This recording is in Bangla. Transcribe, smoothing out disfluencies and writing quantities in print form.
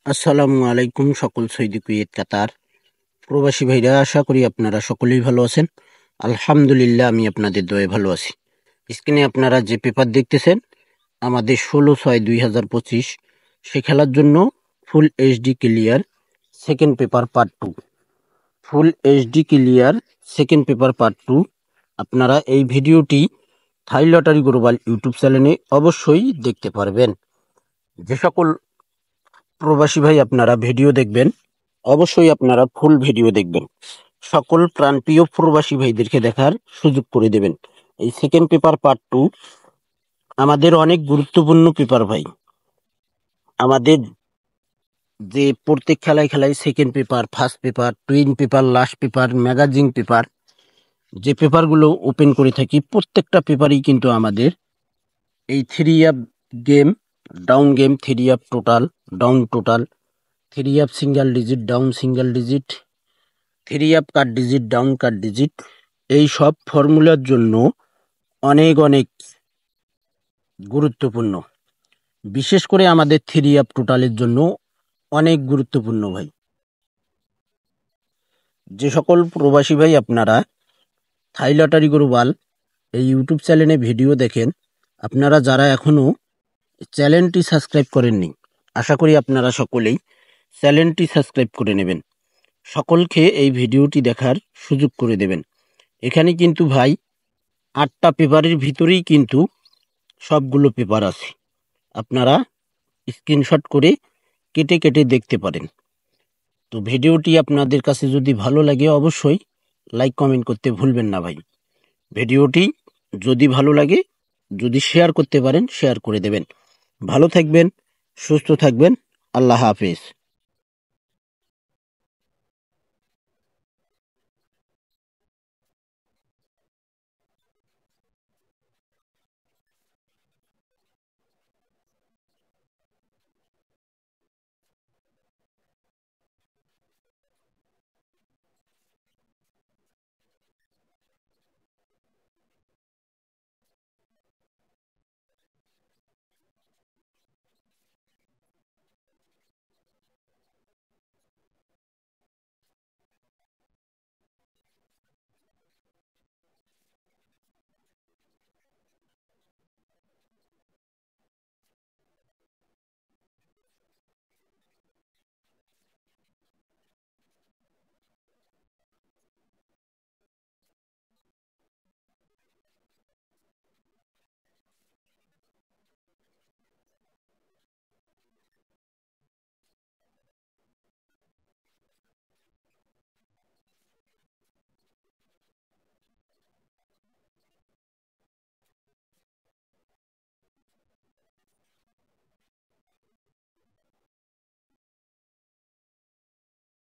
আসসালামু আলাইকুম সকল সৌদি কুয়েত কাতার প্রবাসী ভাইরা, আশা করি আপনারা সকলেই ভালো আছেন। আলহামদুলিল্লাহ, আমি আপনাদের দয়ে ভালো আছি। স্ক্রিনে আপনারা যে পেপার দেখতেছেন, আমাদের 16/6/2025 সে খেলার জন্য full HD clear second paper part 2, full HD clear second paper part 2 আপনারা এই ভিডিওটি থাই লটারি গ্লোবাল ইউটিউব চ্যানেলে অবশ্যই দেখতে পারবেন। যে সকল প্রবাসী ভাই আপনারা ভিডিও দেখবেন, অবশ্যই আপনারা ফুল ভিডিও দেখবেন। সকল প্রাণপ্রিয় প্রবাসী ভাইদেরকে দেখার সুযোগ করে দেবেন। এই সেকেন্ড পেপার পার্ট 2 আমাদের অনেক গুরুত্বপূর্ণ পেপার ভাই। আমাদের যে প্রত্যেক খেলায় খেলায় second paper, first paper, twin paper, last paper, magazine paper, যে পেপারগুলো ওপেন করে থাকি, প্রত্যেকটা পেপারই কিন্তু আমাদের এই 3 up game, down game, 3 up total, down total, 3 up single digit, down single digit, 3 up cut digit, down cut digit, এই সব ফর্মুলার জন্য অনেক অনেক গুরুত্বপূর্ণ। বিশেষ করে আমাদের 3 আপ টোটালের জন্য অনেক গুরুত্বপূর্ণ ভাই। যে সকল প্রবাসী ভাই আপনারা থাই লটারি গ্লোবাল এই ইউটিউব চ্যানেলে ভিডিও দেখেন, আপনারা যারা এখনও চ্যানেলটি সাবস্ক্রাইব করেননি, আশা করি আপনারা সকলেই চ্যানেলটি সাবস্ক্রাইব করে নেবেন। সকলকে এই ভিডিওটি দেখার সুযোগ করে দেবেন। এখানে কিন্তু ভাই 8টা পেপারের ভিতরেই কিন্তু সবগুলো পেপার আছে, আপনারা স্ক্রিনশট করে কেটে কেটে দেখতে পারেন। তো ভিডিওটি আপনাদের কাছে যদি ভালো লাগে অবশ্যই লাইক কমেন্ট করতে ভুলবেন না ভাই। ভিডিওটি যদি ভালো লাগে, যদি শেয়ার করতে পারেন শেয়ার করে দেবেন। ভালো থাকবেন, সুস্থ থাকবেন, আল্লাহ হাফেজ।